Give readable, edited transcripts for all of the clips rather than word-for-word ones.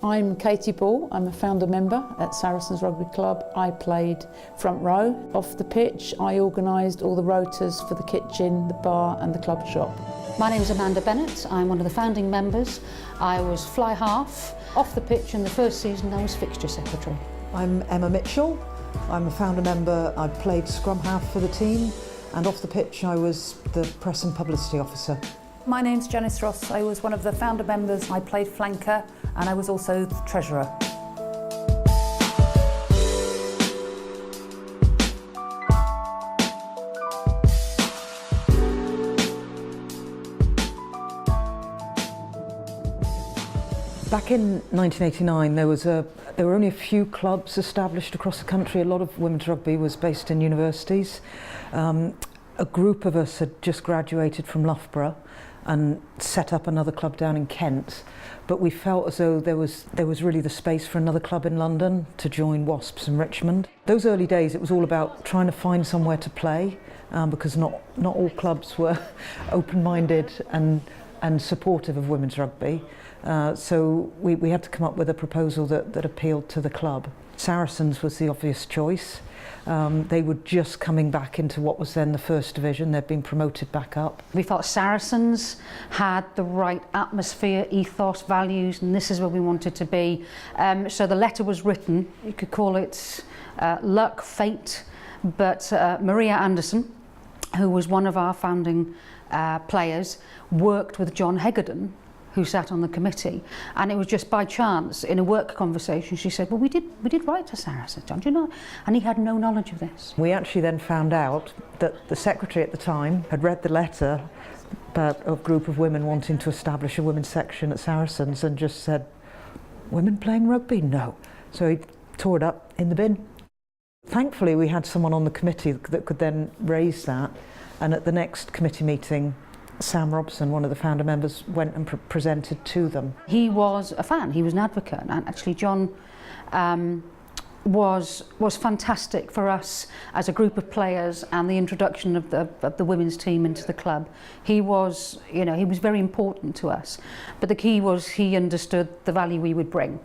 I'm Katie Ball, I'm a founder member at Saracens Rugby Club. I played front row. Off the pitch, I organised all the rotas for the kitchen, the bar and the club shop. My name is Amanda Bennett, I'm one of the founding members. I was fly half. Off the pitch in the first season I was fixture secretary. I'm Emma Mitchell, I'm a founder member. I played scrum half for the team, and off the pitch I was the press and publicity officer. My name's Janice Ross, I was one of the founder members. I played flanker and I was also the treasurer. Back in 1989 there were only a few clubs established across the country. A lot of women's rugby was based in universities. A group of us had just graduated from Loughborough and set up another club down in Kent, but we felt as though there was really the space for another club in London to join Wasps in Richmond. Those early days it was all about trying to find somewhere to play, because not all clubs were open-minded and supportive of women's rugby. So we had to come up with a proposal that appealed to the club. Saracens was the obvious choice. They were just coming back into what was then the first division. They'd been promoted back up. We felt Saracens had the right atmosphere, ethos, values, and this is where we wanted to be. So the letter was written, you could call it luck, fate, but Maria Anderson, who was one of our founding players, worked with John Hegarden, who sat on the committee, and it was just by chance in a work conversation she said, well, we did write to Saracens, John, do you know? And he had no knowledge of this. We actually then found out that the secretary at the time had read the letter about a group of women wanting to establish a women's section at Saracens and just said, women playing rugby? No. So he tore it up in the bin. Thankfully we had someone on the committee that could then raise that, and at the next committee meeting Sam Robson, one of the founder members, went and presented to them. He was a fan, he was an advocate, and actually John was fantastic for us as a group of players and the introduction of the women's team into the club. He was, you know, he was very important to us, but the key was he understood the value we would bring.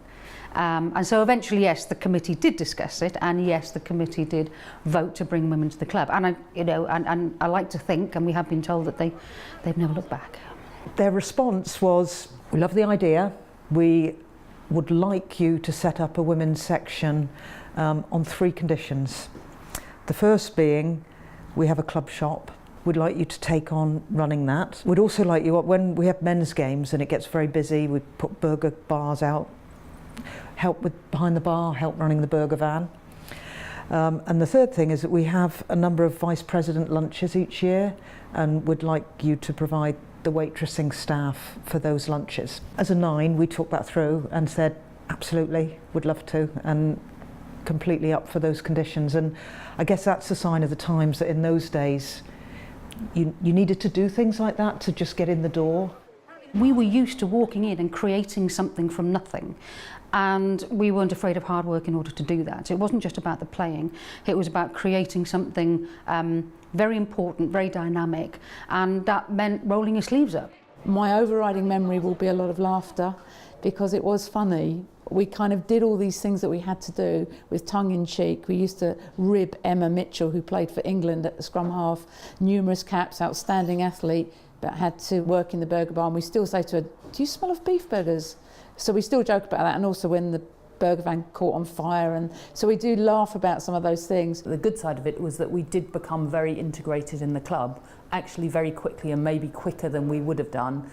And so eventually, yes, the committee did discuss it, and yes, the committee did vote to bring women to the club. And I like to think, and we have been told that they've never looked back. Their response was, we love the idea, we would like you to set up a women's section on 3 conditions. The first being, we have a club shop. We'd like you to take on running that. We'd also like you, when we have men's games and it gets very busy, we put burger bars out, help with behind the bar, help running the burger van. And the third thing is that we have a number of vice president lunches each year, and would like you to provide the waitressing staff for those lunches. As a 9, we talked that through and said, absolutely, would love to, and completely up for those conditions. And I guess that's a sign of the times that in those days, you needed to do things like that to just get in the door. We were used to walking in and creating something from nothing, and we weren't afraid of hard work in order to do that. It wasn't just about the playing, it was about creating something very important, very dynamic, and that meant rolling your sleeves up. My overriding memory will be a lot of laughter, because it was funny. We kind of did all these things that we had to do with tongue in cheek. We used to rib Emma Mitchell, who played for England at the scrum half, numerous caps, outstanding athlete, but had to work in the burger bar, and we still say to her, do you smell of beef burgers? So we still joke about that, and also when the burger van caught on fire, and so we do laugh about some of those things. The good side of it was that we did become very integrated in the club, actually very quickly, and maybe quicker than we would have done.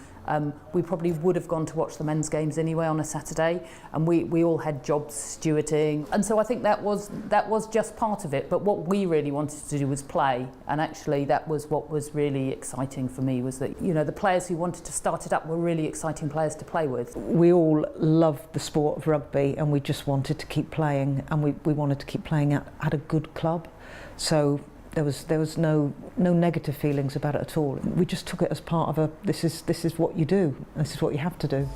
We probably would have gone to watch the men's games anyway on a Saturday, and we all had jobs stewarding, and so I think that was just part of it. But what we really wanted to do was play, and actually that was what was really exciting for me, was that, you know, the players who wanted to start it up were really exciting players to play with. We all loved the sport of rugby, and we just wanted to keep playing, and we wanted to keep playing at a good club. So there was no negative feelings about it at all. We just took it as part of this is what you do, this is what you have to do.